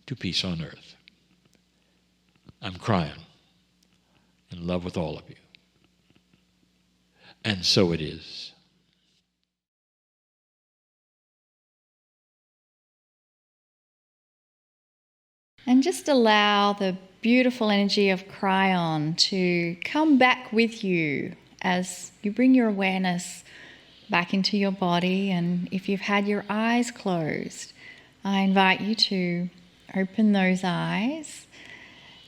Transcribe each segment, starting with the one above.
to peace on earth. I'm Kryon, in love with all of you. And so it is. And just allow the beautiful energy of Kryon to come back with you as you bring your awareness back into your body. And if you've had your eyes closed, I invite you to open those eyes.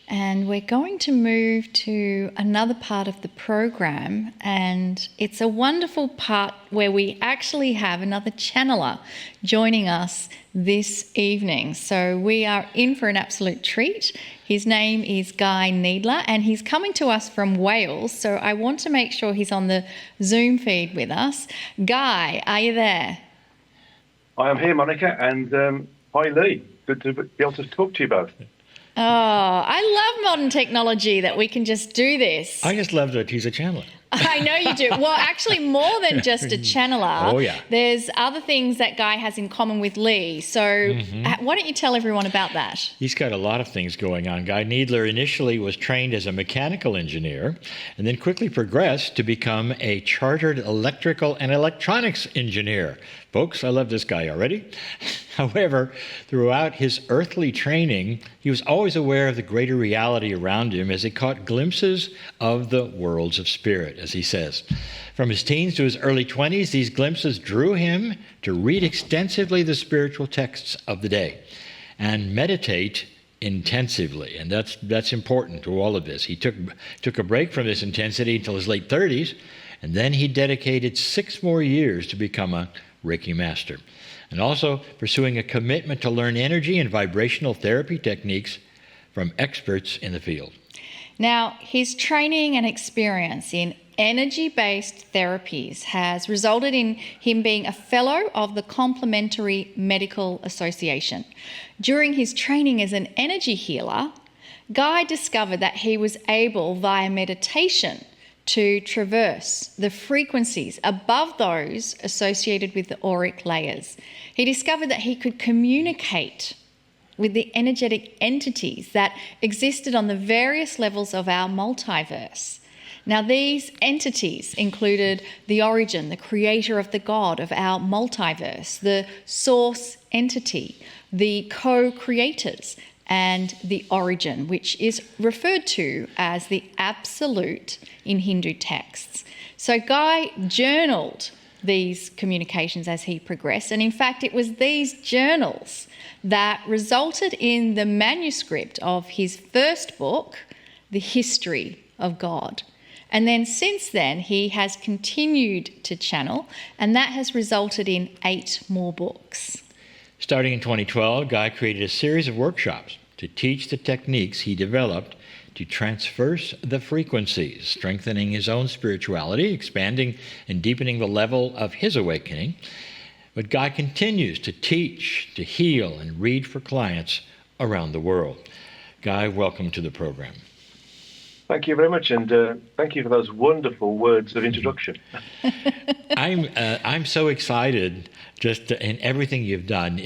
And we're going to move to another part of the program, and it's a wonderful part where we actually have another channeler joining us this evening. So we are in for an absolute treat. His name is Guy Needler, and he's coming to us from Wales, so I want to make sure he's on the Zoom feed with us. Guy, are you there? I am here, Monica, and hi, Lee. Good to be able to talk to you both. Oh, I love modern technology that we can just do this. I just love that he's a channeler. I know you do. Well, actually, more than just a channeler. Oh, yeah. There's other things that Guy has in common with Lee. So why don't you tell everyone about that? He's got a lot of things going on. Guy Needler initially was trained as a mechanical engineer and then quickly progressed to become a chartered electrical and electronics engineer. Folks, I love this guy already. However, throughout his earthly training, he was always aware of the greater reality around him as he caught glimpses of the worlds of spirit, as he says. From his teens to his early 20s, these glimpses drew him to read extensively the spiritual texts of the day and meditate intensively. And that's important to all of this. He took a break from this intensity until his late 30s, and then he dedicated 6 more years to become a Reiki master, and also pursuing a commitment to learn energy and vibrational therapy techniques from experts in the field. Now, his training and experience in energy-based therapies has resulted in him being a fellow of the Complementary Medical Association. During his training as an energy healer, Guy discovered that he was able, via meditation, to traverse the frequencies above those associated with the auric layers. He discovered that he could communicate with the energetic entities that existed on the various levels of our multiverse. Now, these entities included the origin, the creator of the God of our multiverse, the source entity, the co-creators, and the origin, which is referred to as the absolute in Hindu texts. So Guy journaled these communications as he progressed, and in fact it was these journals that resulted in the manuscript of his first book, The History of God. And then since then he has continued to channel, and that has resulted in 8 more books. Starting in 2012, Guy created a series of workshops to teach the techniques he developed to transverse the frequencies, strengthening his own spirituality, expanding and deepening the level of his awakening. But Guy continues to teach, to heal, and read for clients around the world. Guy, welcome to the program. Thank you very much, and thank you for those wonderful words of introduction. I'm so excited just in everything you've done.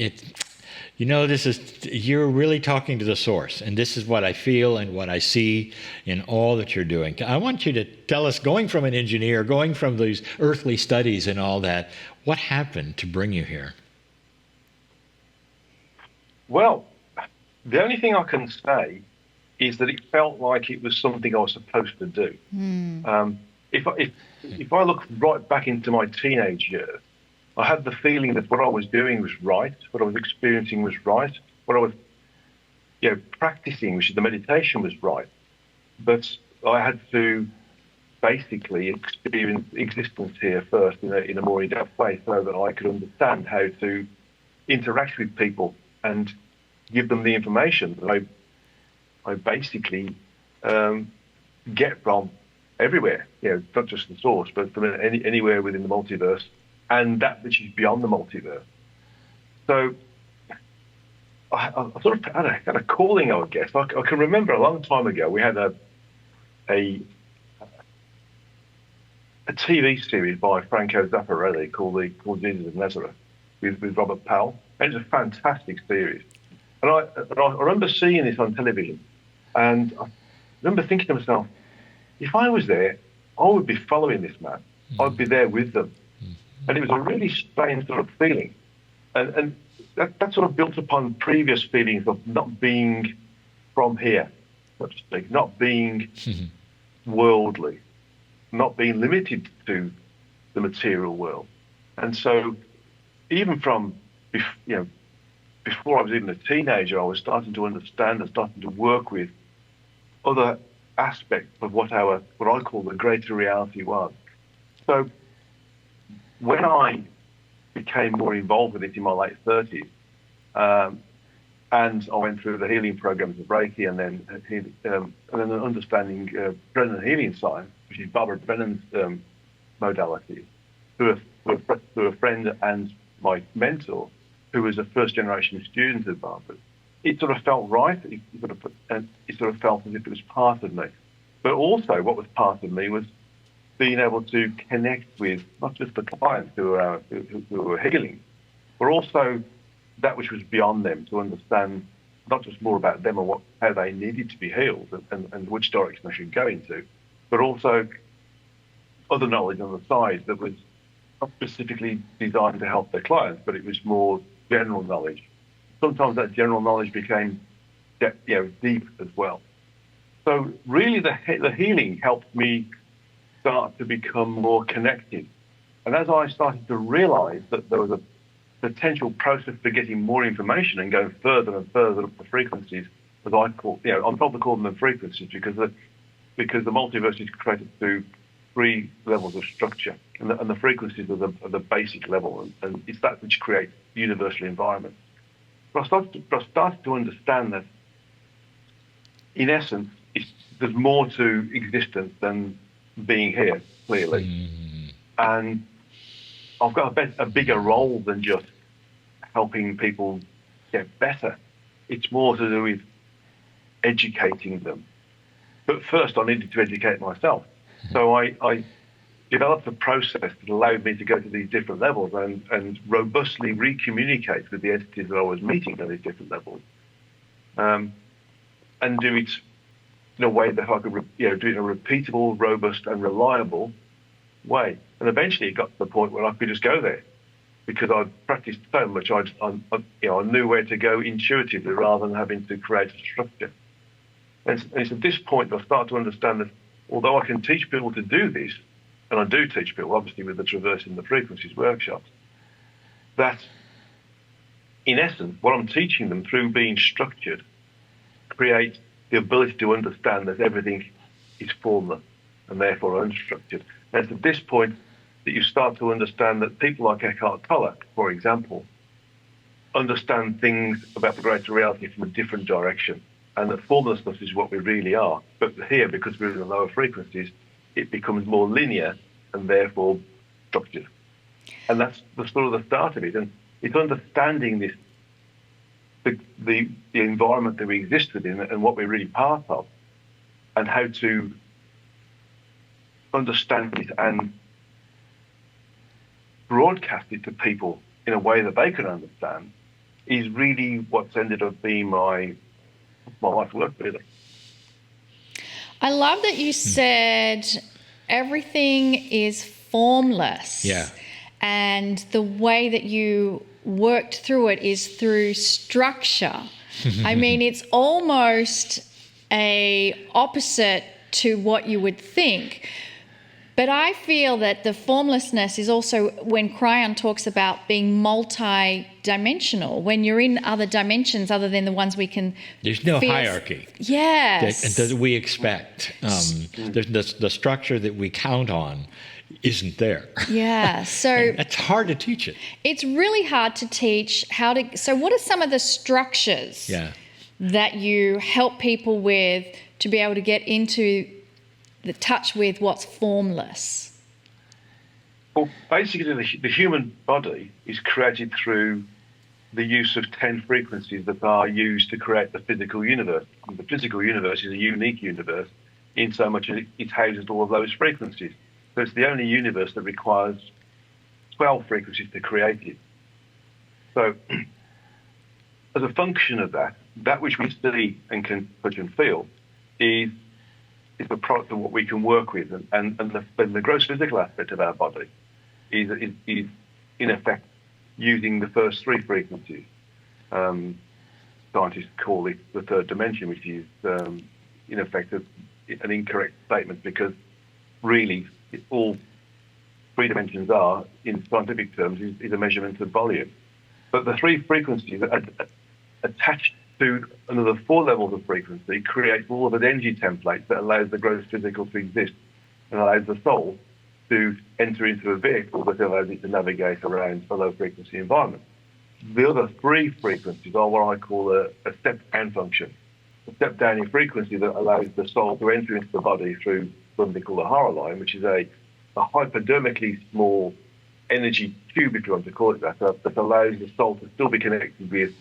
You're really talking to the source, and this is what I feel and what I see in all that you're doing. I want you to tell us, going from an engineer, going from these earthly studies and all that, what happened to bring you here? Well, the only thing I can say is that it felt like it was something I was supposed to do. If I look right back into my teenage years, I had the feeling that what I was doing was right, what I was experiencing was right, what I was practicing, which is the meditation, was right. But I had to basically experience existence here first in a more in-depth way so that I could understand how to interact with people and give them the information that I basically get from everywhere, not just the source, but from anywhere within the multiverse, and that which is beyond the multiverse. So I sort of had a kind of calling, I guess. I can remember a long time ago we had a TV series by Franco Zaffarelli called Jesus of Nazareth with Robert Powell. It was a fantastic series. I remember seeing this on television, and I remember thinking to myself, if I was there, I would be following this man. I'd be there with them. And it was a really strange sort of feeling. And that sort of built upon previous feelings of not being from here, so to speak, not being worldly, not being limited to the material world. And so even from, before I was even a teenager, I was starting to understand and starting to work with other aspects of what I call the greater reality was. So when I became more involved with it in my late 30s, and I went through the healing programs of Reiki and then understanding Brennan healing science, which is Barbara Brennan's modality, through a friend and my mentor, who was a first-generation student of Barbara's. It sort of felt right. It sort of felt as if it was part of me. But also, what was part of me was being able to connect with not just the clients who were healing, but also that which was beyond them, to understand not just more about them and how they needed to be healed and which direction they should go into, but also other knowledge on the side that was not specifically designed to help their clients, but it was more general knowledge. Sometimes that general knowledge became deep as well. So really the healing helped me start to become more connected. And as I started to realize that there was a potential process for getting more information and going further and further up the frequencies, as I call, I'm probably calling them frequencies because the multiverse is created through 3 levels of structure, and the frequencies are the basic level, and it's that which creates universal environment. But I started to understand that, in essence, there's more to existence than being here, clearly. And I've got a bigger role than just helping people get better. It's more to do with educating them. But first, I needed to educate myself. So I developed a process that allowed me to go to these different levels and robustly re-communicate with the entities that I was meeting at these different levels, and do it in a way that I could, do it in a repeatable, robust, and reliable way. And eventually, it got to the point where I could just go there because I'd practiced so much. I knew where to go intuitively rather than having to create a structure. And it's at this point that I start to understand that although I can teach people to do this, and I do teach people, obviously, with the Traversing the Frequencies workshops, that in essence, what I'm teaching them through being structured creates the ability to understand that everything is formless and therefore unstructured. And it's at this point that you start to understand that people like Eckhart Tolle, for example, understand things about the greater reality from a different direction, and that formlessness is what we really are. But here, because we're in the lower frequencies, it becomes more linear and therefore structured. And that's the sort of the start of it. And it's understanding this, the environment that we exist within and what we're really part of, and how to understand it and broadcast it to people in a way that they can understand, is really what's ended up being my life work, really. I love that you said everything is formless. Yeah. And the way that you worked through it is through structure. I mean, it's almost a opposite to what you would think. But I feel that the formlessness is also when Kryon talks about being multi-dimensional, when you're in other dimensions other than the ones we can There's no hierarchy. Yes. That we expect. The structure that we count on isn't there. Yeah. So it's hard to teach it. It's really hard to teach how to. So what are some of the structures that you help people with to be able to get into the touch with what's formless? Well, basically, the human body is created through the use of 10 frequencies that are used to create the physical universe. And the physical universe is a unique universe in so much as it houses all of those frequencies. So it's the only universe that requires 12 frequencies to create it. So as a function of that which we see and can touch and feel is a product of what we can work with. And the gross physical aspect of our body is in effect using the first three frequencies. Scientists call it the third dimension, which is in effect an incorrect statement, because really all three dimensions are, in scientific terms, is a measurement of volume. But the three frequencies attached to another four levels of frequency create all of an energy template that allows the gross physical to exist and allows the soul to enter into a vehicle that allows it to navigate around a low frequency environment. The other three frequencies are what I call a step down function. A step down in frequency that allows the soul to enter into the body through something called a Hara line, which is a hypodermically small energy tube, if you want to call it that allows the soul to still be connected with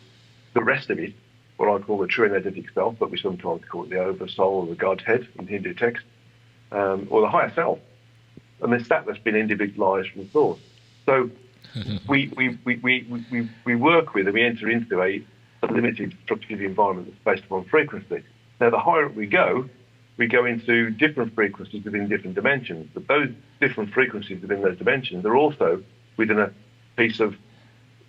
the rest of it, what I call the true energetic self, but we sometimes call it the oversoul or the Godhead in Hindu text, or the higher self. And it's that's been individualized from source. So we work with and we enter into a limited structured environment that's based upon frequency. Now, the higher up we go into different frequencies within different dimensions. But those different frequencies within those dimensions are also within a piece of,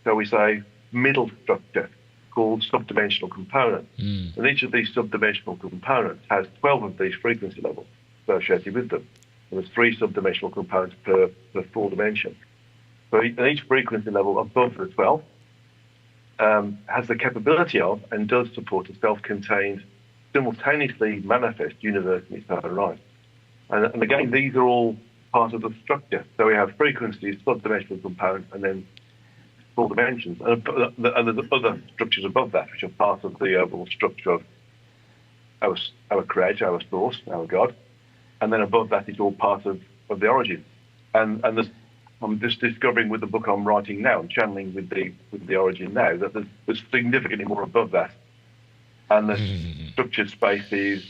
shall we say, middle structure called subdimensional components. And each of these subdimensional components has 12 of these frequency levels associated with them. And there's 3 subdimensional components per 4 dimension. So each frequency level above the 12 has the capability of and does support a self-contained, simultaneously manifest universe in its own right. And again, these are all part of the structure. So we have frequencies, subdimensional components, and then 4 dimensions. And there's other structures above that, which are part of the overall structure of our creator, our source, our God. And then above that, it's all part of the origin. And I'm just discovering with the book I'm writing now, and channeling with the origin now, that there's significantly more above that. And the structured space is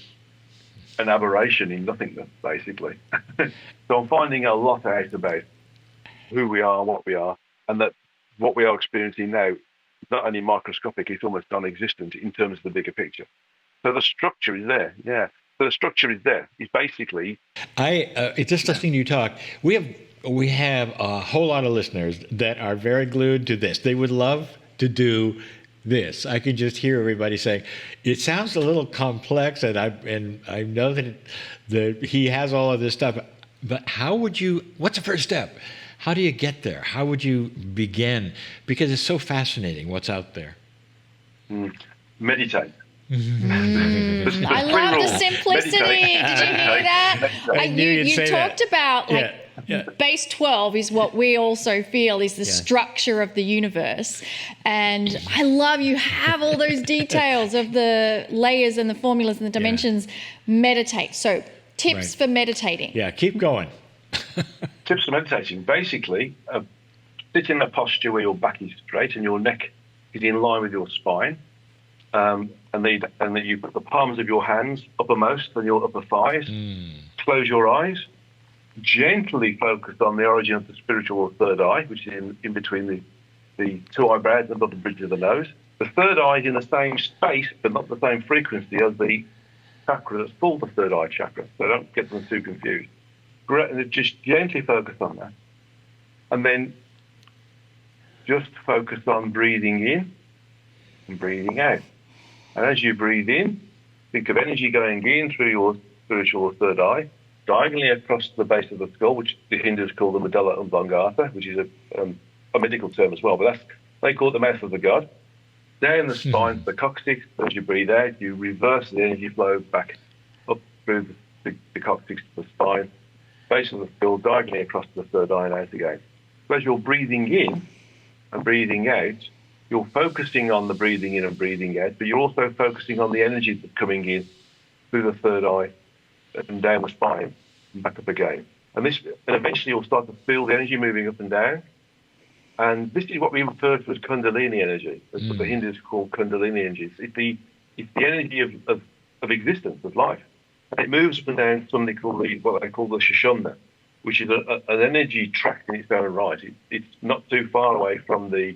an aberration in nothingness, basically. So I'm finding a lot out about who we are, what we are, and that what we are experiencing now is not only microscopic, it's almost non-existent in terms of the bigger picture. So the structure is there, yeah. So the structure is there. It's basically... It's just listening to you talk. We have a whole lot of listeners that are very glued to this. They would love to do this. I can just hear everybody saying, it sounds a little complex, and I know that he has all of this stuff, but what's the first step? How do you get there? How would you begin? Because it's so fascinating what's out there. Meditate. I love the simplicity. Meditate. Did you hear that? I knew you'd say talked that. about base 12 is what we also feel is the structure of the universe. And I love you have all those details of the layers and the formulas and the dimensions. Meditate. So tips for meditating. Yeah, keep going. Tips for meditating. Basically, sit in a posture where your back is straight and your neck is in line with your spine. And then you put the palms of your hands uppermost on your upper thighs. Close your eyes. Gently focus on the origin of the spiritual or third eye, which is in between the 2 eyebrows above the bridge of the nose. The third eye is in the same space, but not the same frequency as the chakra that's called the third eye chakra. So don't get them too confused. Just gently focus on that. And then just focus on breathing in and breathing out. And as you breathe in, think of energy going in through your spiritual or third eye, diagonally across the base of the skull, which the Hindus call the medulla oblongata, which is a medical term as well, but they call it the mouth of the god. Down the spine to the coccyx. As you breathe out, you reverse the energy flow back up through the coccyx to the spine, base of the skull, diagonally across to the third eye and out again. So as you're breathing in and breathing out, you're focusing on the breathing in and breathing out, but you're also focusing on the energy that's coming in through the third eye and down the spine and back up again. And eventually you'll start to feel the energy moving up and down. And this is what we refer to as Kundalini energy. That's what the Hindus call Kundalini energy. It's the energy of existence, of life. And it moves up and down something called what they call the Shoshana, which is an energy tract in its own right. It's not too far away from the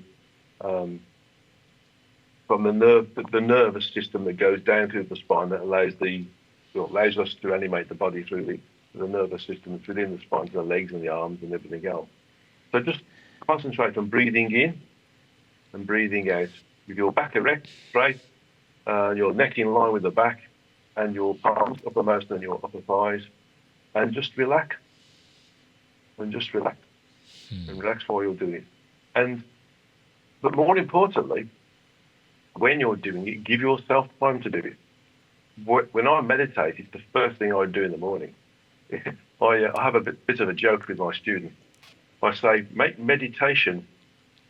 from the nervous system that goes down through the spine that allows us to animate the body through the nervous system that's within the spine, to the legs and the arms and everything else. So just concentrate on breathing in and breathing out with your back erect, straight, your neck in line with the back, and your palms uppermost and your upper thighs, and just relax. And just relax. And relax while you're doing it. But more importantly, when you're doing it, give yourself time to do it. When I meditate, it's the first thing I do in the morning. I have a bit of a joke with my students. I say, make meditation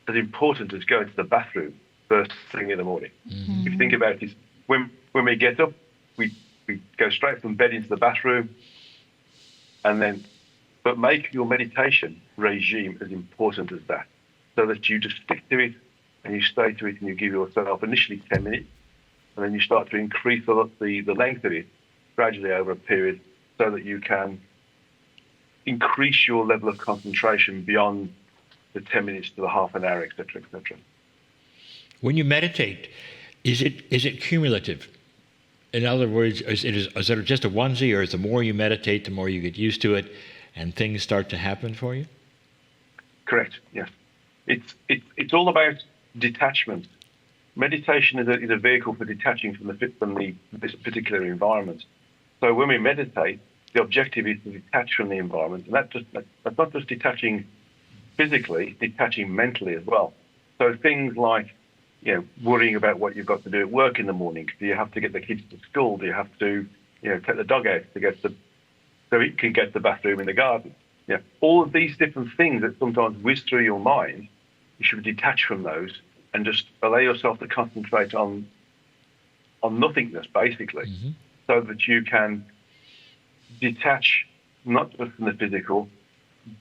as important as going to the bathroom first thing in the morning. Mm-hmm. If you think about it, when we get up, we go straight from bed into the bathroom, but make your meditation regime as important as that, so that you just stick to it and you stay to it, and you give yourself initially 10 minutes, and then you start to increase the length of it gradually over a period, so that you can increase your level of concentration beyond the 10 minutes to the half an hour, etc., etc. When you meditate, is it cumulative? In other words, is it just a onesie, or is the more you meditate, the more you get used to it, and things start to happen for you? Correct. Yes. It's all about detachment. Meditation is a vehicle for detaching from this particular environment. So when we meditate, the objective is to detach from the environment, and that's not just detaching physically, it's detaching mentally as well. So things like, worrying about what you've got to do at work in the morning. Do you have to get the kids to school? Do you have to, take the dog out so it can get to the bathroom in the garden? All of these different things that sometimes whiz through your mind, you should detach from those and just allow yourself to concentrate on nothingness, basically, mm-hmm. so that you can detach not just from the physical,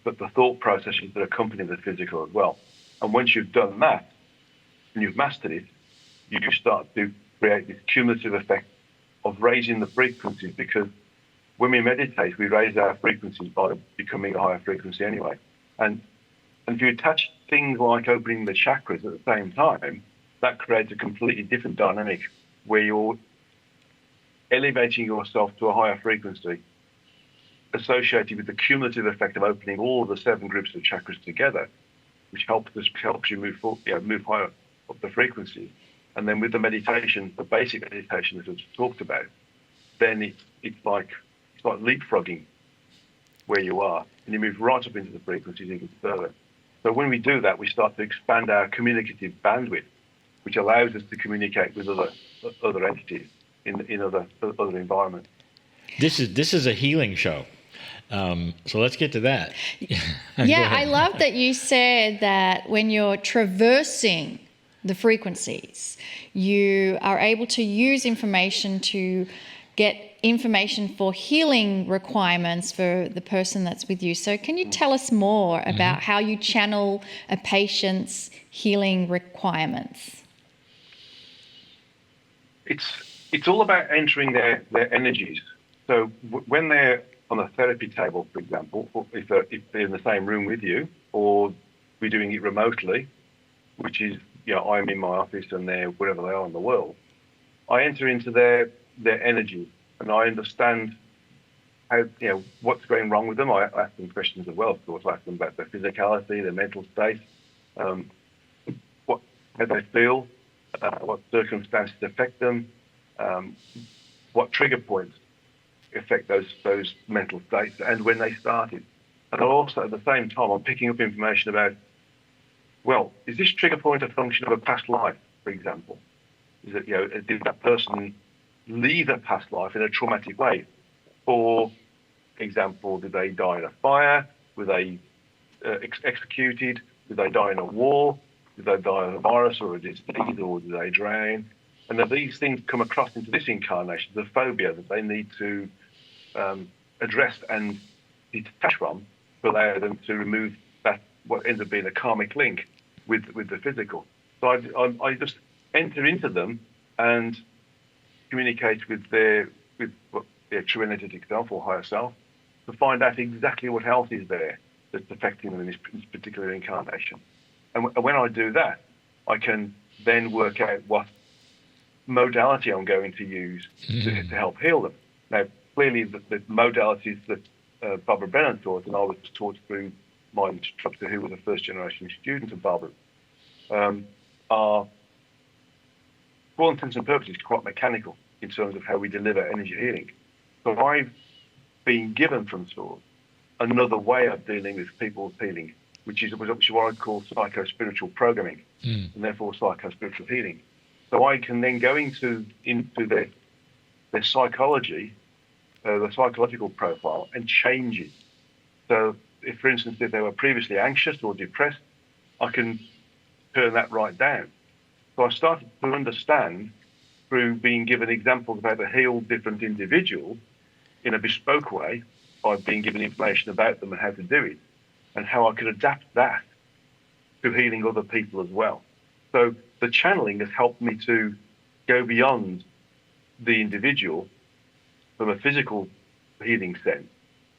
but the thought processes that accompany the physical as well. And once you've done that, and you've mastered it, you start to create this cumulative effect of raising the frequencies, because when we meditate, we raise our frequencies by becoming a higher frequency anyway. And if you attach things like opening the chakras at the same time, that creates a completely different dynamic where you're elevating yourself to a higher frequency associated with the cumulative effect of opening all of the 7 groups of chakras together, which helps you move higher up the frequency. And then with the meditation, the basic meditation that was talked about, then it's like leapfrogging where you are, and you move right up into the frequencies even further. So when we do that, we start to expand our communicative bandwidth, which allows us to communicate with other entities in other environments. This is a healing show. So let's get to that. Yeah, I love that you said that when you're traversing the frequencies, you are able to use information to get information for healing requirements for the person that's with you. So can you tell us more about how you channel a patient's healing requirements? It's all about entering their energies. So when they're on a therapy table, for example, or if they're in the same room with you, or we're doing it remotely, which is, I'm in my office and they're wherever they are in the world, I enter into their energy, and I understand how, what's going wrong with them. I ask them questions as well, of course. I ask them about their physicality, their mental state, how they feel, what circumstances affect them, what trigger points affect those mental states, and when they started. And also at the same time, I'm picking up information about, is this trigger point a function of a past life, for example? Is it, did that person leave a past life in a traumatic way? For example, did they die in a fire? Were they executed? Did they die in a war? Did they die of a virus or a disease, or did they drown? And if these things come across into this incarnation, the phobia that they need to address and detach from, to allow them to remove that, what ends up being a karmic link with the physical. So I just enter into them and communicate with their true energetic self or higher self to find out exactly what else is there that's affecting them in this particular incarnation. And when I do that, I can then work out what modality I'm going to use to help heal them. Now, clearly, the modalities that Barbara Brennan taught, and I was taught through my instructor, who was a first-generation student of Barbara, are, for all intents and purposes, quite mechanical in terms of how we deliver energy healing. So I've been given from source another way of dealing with people's healing, which is what I call psycho-spiritual programming, and therefore psycho-spiritual healing. So I can then go into their psychology, the psychological profile, and change it. So if, for instance, if they were previously anxious or depressed, I can turn that right down. So I started to understand through being given examples of how to heal different individuals in a bespoke way by being given information about them and how to do it, and how I could adapt that to healing other people as well. So the channeling has helped me to go beyond the individual from a physical healing sense,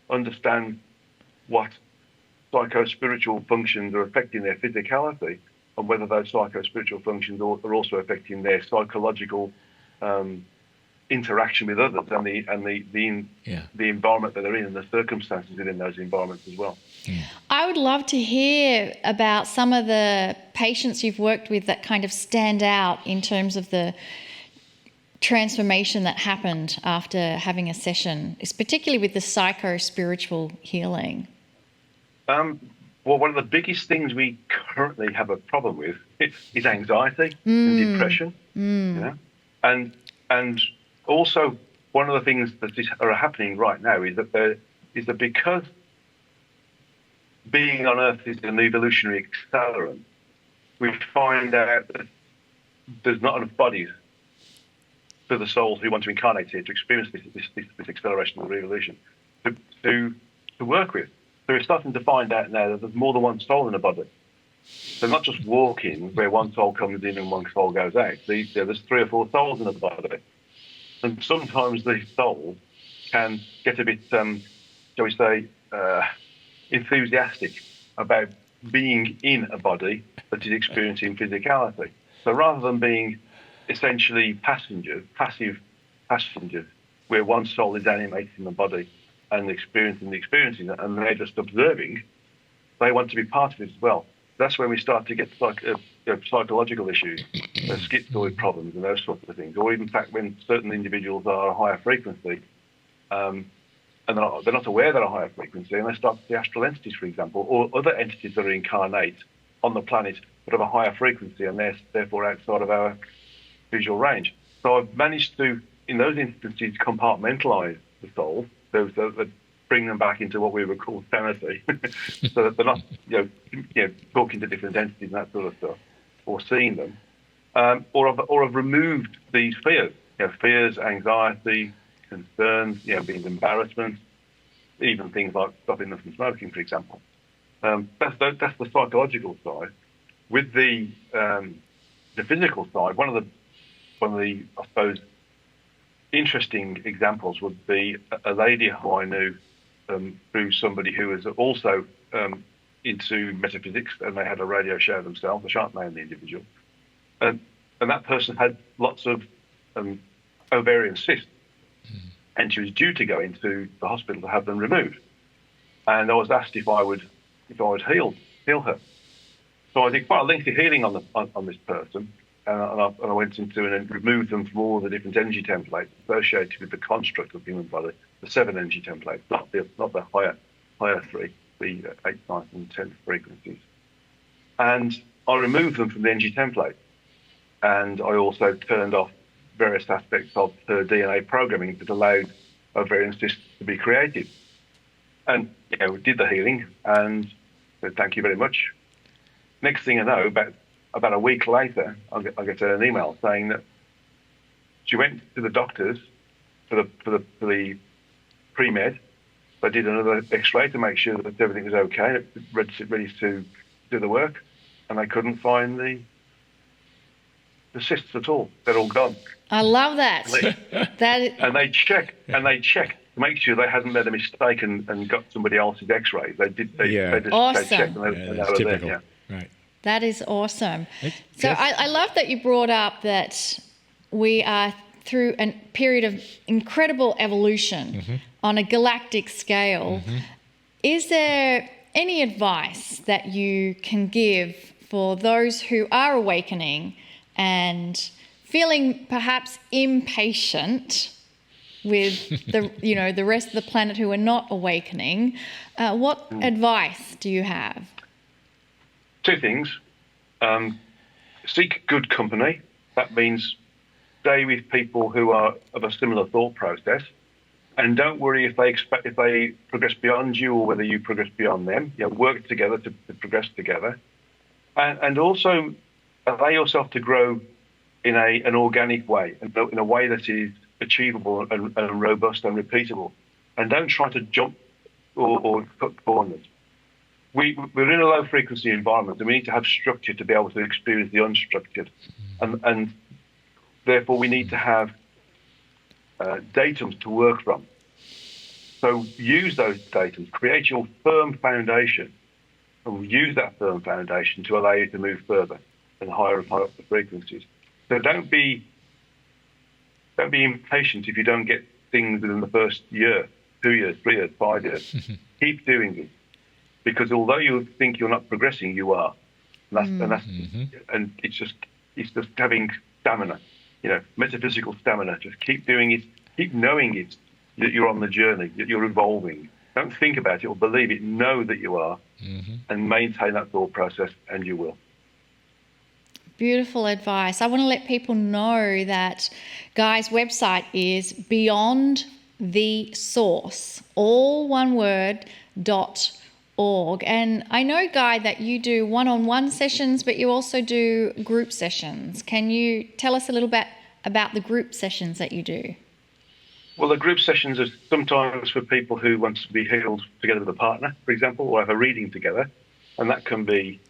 understand what psycho-spiritual functions are affecting their physicality, and whether those psycho-spiritual functions are also affecting their psychological interaction with others and the environment that they're in and the circumstances within those environments as well. Yeah. I would love to hear about some of the patients you've worked with that kind of stand out in terms of the transformation that happened after having a session, particularly with the psycho-spiritual healing. Well, one of the biggest things we currently have a problem with is anxiety and depression. You know? And also one of the things that are happening right now is that because being on Earth is an evolutionary accelerant, we find out that there's not enough bodies for the souls who want to incarnate here to experience this acceleration of evolution to work with. So we're starting to find out now that there's more than one soul in a body. So not just walking where one soul comes in and one soul goes out. There's 3 or 4 souls in a body. And sometimes these souls can get a bit, shall we say, enthusiastic about being in a body that is experiencing physicality. So rather than being essentially passive passengers, where one soul is animating the body and experiencing the experiences, and they're just observing, they want to be part of it as well. That's when we start to get psychological issues, schizoid problems and those sorts of things, or even in fact when certain individuals are a higher frequency, and they're not aware they're a higher frequency, and they start to see astral entities, for example, or other entities that are incarnate on the planet but of a higher frequency, and they're therefore outside of our visual range. So I've managed to, in those instances, compartmentalize the soul, those that bring them back into what we would call sanity, so that they're not, talking to different entities and that sort of stuff, or seeing them, or have removed these fears, fears, anxiety, concerns, being embarrassment, even things like stopping them from smoking, for example. That's the psychological side. With the physical side, one of the I suppose interesting examples would be a lady who I knew through somebody who was also into metaphysics, and they had a radio show themselves. I shan't name the individual, and that person had lots of ovarian cysts, and she was due to go into the hospital to have them removed. And I was asked if I would heal her. So I did quite a lengthy healing on this person, and I went into and removed them from all the different energy templates associated with the construct of the human body, the 7 energy templates, not the higher 3, the 8th, 9th, and 10th frequencies. And I removed them from the energy template, and I also turned off various aspects of her DNA programming that allowed ovarian cysts to be created. And we did the healing, and said, thank you very much. Next thing I know, about a week later, I get an email saying that she went to the doctors for the pre-med. They did another X-ray to make sure that everything was okay, ready to do the work, and they couldn't find the cysts at all. They're all gone. I love that. And they checked to make sure they hadn't made a mistake and got somebody else's X-rays. They just awesome. They checked and they that's were typical. there. Right. That is awesome. So I love that you brought up that we are through a period of incredible evolution on a galactic scale. Is there any advice that you can give for those who are awakening and feeling perhaps impatient with the rest of the planet who are not awakening? What advice do you have? Two things. Seek good company. That means stay with people who are of a similar thought process, and don't worry if they progress beyond you or whether you progress beyond them. Work together to progress together, and also allow yourself to grow in an organic way, and in a way that is achievable and robust and repeatable. And don't try to jump or cut corners. We're in a low frequency environment, and we need to have structure to be able to experience the unstructured, and therefore we need to have datums to work from. So use those datums, create your firm foundation, and use that firm foundation to allow you to move further and higher up the frequencies. So don't be impatient if you don't get things within the first year, 2 years, 3 years, 5 years. Keep doing it, because although you think you're not progressing, you are. And it's just having stamina, metaphysical stamina. Just keep doing it, keep knowing it, that you're on the journey, that you're evolving. Don't think about it or believe it. Know that you are, and maintain that thought process, and you will. Beautiful advice. I want to let people know that Guy's website is Beyond the Source, all one word, .org. And I know, Guy, that you do one-on-one sessions, but you also do group sessions. Can you tell us a little bit about the group sessions that you do? Well, the group sessions are sometimes for people who want to be healed together with a partner, for example, or have a reading together. And that can be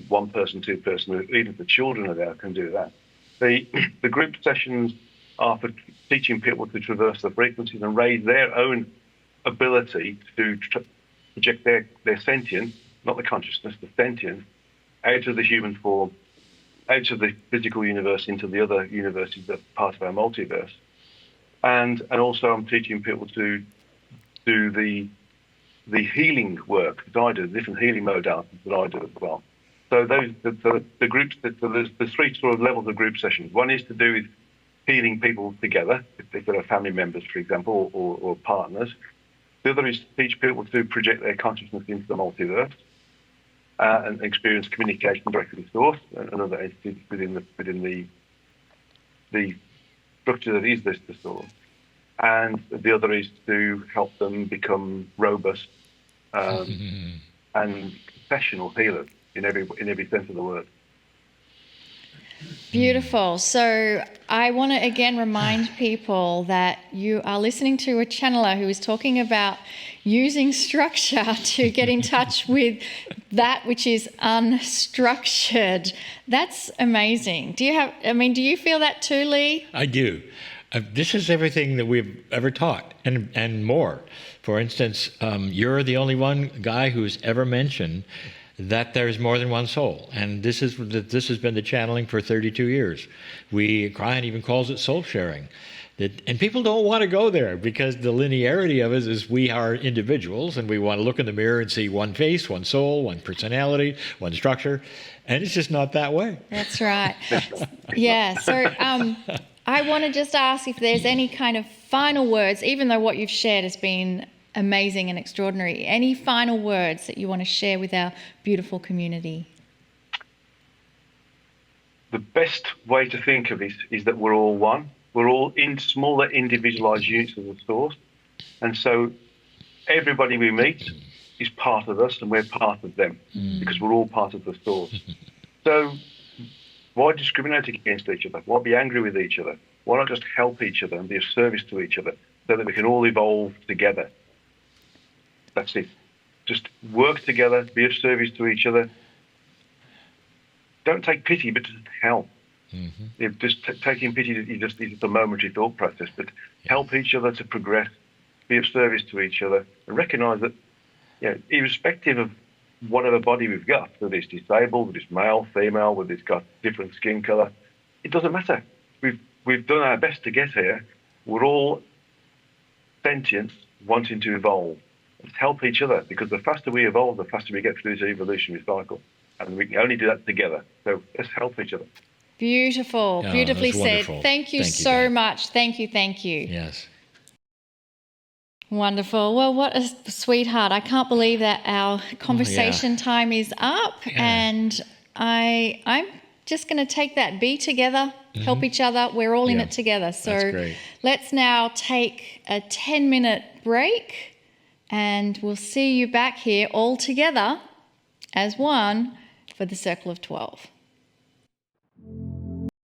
one person, two person, even if the children are there can do that. The group sessions are for teaching people to traverse the frequencies and raise their own ability to project their sentience, not the consciousness, the sentience, out of the human form, out of the physical universe into the other universes that are part of our multiverse. And also I'm teaching people to do the healing work that I do, the different healing modalities that I do as well. So the groups, there's three sort of levels of group sessions. One is to do with healing people together, if they've got family members, for example, or partners. The other is to teach people to project their consciousness into the multiverse and experience communication directly with Source and other entities within the structure that is the Source. And the other is to help them become robust and professional healers in every sense of the word. Beautiful. So I want to again remind people that you are listening to a channeler who is talking about using structure to get in touch with that which is unstructured. That's amazing. Do you feel that too, Lee? I do. This is everything that we've ever taught and more. For instance, you're the only one guy who's ever mentioned that there's more than one soul. And this has been the channeling for 32 years. Kryon even calls it soul sharing. And people don't want to go there because the linearity of it is we are individuals and we want to look in the mirror and see one face, one soul, one personality, one structure. And it's just not that way. That's right. Yeah. So I want to just ask if there's any kind of final words, even though what you've shared has been amazing and extraordinary. Any final words that you want to share with our beautiful community? The best way to think of it is that we're all one. We're all in smaller individualized units of the Source. And so everybody we meet is part of us and we're part of them because we're all part of the Source. So why discriminate against each other? Why be angry with each other? Why not just help each other and be of service to each other so that we can all evolve together? That's it. Just work together, be of service to each other. Don't take pity, but just help. Just taking pity is a momentary thought process, but help each other to progress, be of service to each other, and recognise that, irrespective of whatever body we've got, whether it's disabled, whether it's male, female, whether it's got different skin colour, it doesn't matter. We've we've done our best to get here. We're all sentient, wanting to evolve. Let's help each other, because the faster we evolve, the faster we get through this evolutionary cycle. And we can only do that together. So let's help each other. Beautiful. Oh, Beautifully that's said. wonderful. Thank you Thank you, so Guy. much. Thank you. Thank you. Yes. Wonderful. Well, what a sweetheart. I can't believe that our conversation time is up. Yeah. And I'm just going to take that. Be together, help each other. We're all in Yeah. it together. So That's great. let's now take a 10-minute break, and we'll see you back here all together as one for the Circle of 12.